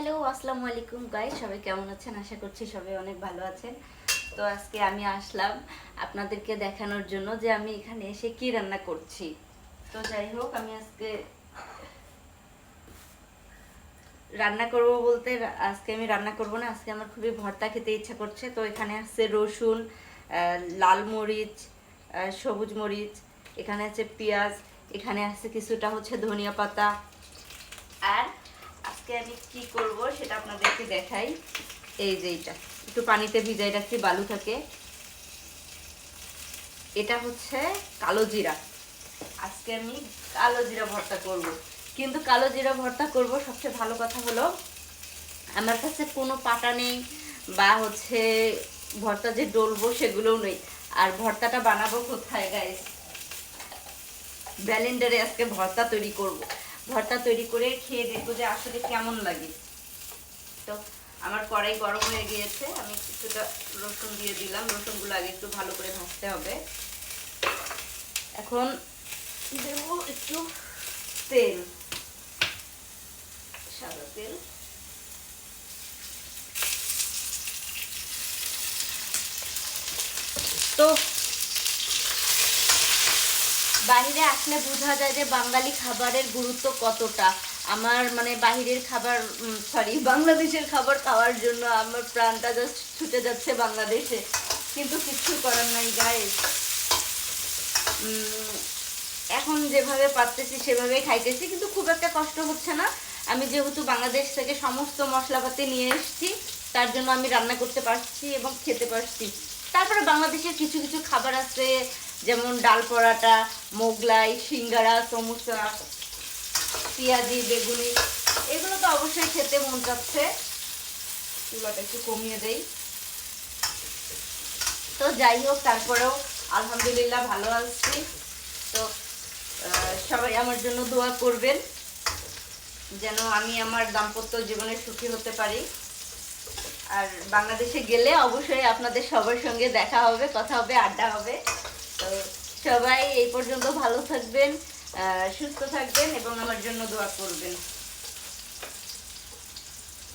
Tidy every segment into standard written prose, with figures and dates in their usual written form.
Hello, আসসালামু আলাইকুম guys, সবাই কেমন আছেন? আশা করছি সবাই অনেক ভালো আছেন। তো আজকে আমি আসলাম আপনাদেরকে দেখানোর জন্য যে আমি এখানে এসে কি রান্না করছি। তো যাই হোক, আমি আজকে রান্না করব বলতে আজকে আমি রান্না করব না, আজকে আমার খুবই ভর্তা খেতে ইচ্ছা করছে। তো এখানে আছে রসুন, লাল মরিচ, সবুজ মরিচ, এখানে আছে পেঁয়াজ, এখানে আছে কিছুটা হচ্ছে ধনিয়া পাতা। আর আজকে আমি কি করব সেটা আপনাদেরকে দেখাই। এই যে এটা একটু পানিতে ভিজাই রাখছি, বালু থাকে। এটা হচ্ছে কালো জিরা। আজকে আমি কালো জিরা ভর্তা করব। কিন্তু কালো জিরা ভর্তা করব, সবচেয়ে ভালো কথা হলো আমার কাছে কোনো পাটা নেই, বা হচ্ছে ভর্তা যে ডলবো সেগুলোও নেই। আর ভর্তাটা বানাবো কোথায় গাইস? ব্লেন্ডারে আজকে ভর্তা তৈরি করব। ভর্তা তৈরি করে খেয়ে দেখবো যে আসলে কেমন লাগে। তো আমার কড়াই গরম হয়ে গিয়েছে, আমি কিছুটা রসুন দিয়ে দিলাম। রসুনগুলো আগে একটু ভালো করে ভাজতে হবে। এখন দেব একটু তেল, সাদা তেল। তো বাইরে আসলে বোঝা যায় যে বাঙালি খাবারের গুরুত্ব কতটা। আমার মানে বাহিরের খাবার, সরি, বাংলাদেশের খাবার খাওয়ার জন্য আমার প্রাণটা জাস্ট ছুটে যাচ্ছে বাংলাদেশে। কিন্তু কিছু করার নাই গাইস। এখন যেভাবে পারতেছি সেভাবেই খাইতেছি, কিন্তু খুব একটা কষ্ট হচ্ছে না। আমি যেহেতু বাংলাদেশ থেকে সমস্ত মশলাপাতি নিয়ে এসেছি, তার জন্য আমি রান্না করতে পারছি এবং খেতে পারছি। তারপরে বাংলাদেশের কিছু কিছু খাবার আছে, যেমন ডাল পরাটা, মোগলাই, সিঙ্গারা, সমোসা, পেঁয়াজি, বেগুনি, এগুলো তো অবশ্যই খেতে মন চাচ্ছে। চুলাটা একটু কমিয়ে দেই। তো যাই হোক, তারপরেও আলহামদুলিল্লাহ ভালো আছি। তো সবাই আমার জন্য দোয়া করবেন যেন আমি আমার দাম্পত্য জীবনে সুখী হতে পারি। আর বাংলাদেশে গেলে অবশ্যই আপনাদের সবার সঙ্গে দেখা হবে, কথা হবে, আড্ডা হবে। তো সবাই এই পর্যন্ত ভালো থাকবেন, সুস্থ থাকবেন এবং আমার জন্য দোয়া করবেন।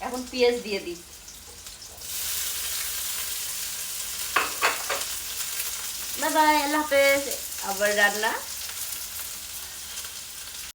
এখন পেঁয়াজ দিয়ে দিই। বাই বাই, আল্লাহ হাফেজ। আবার রান্না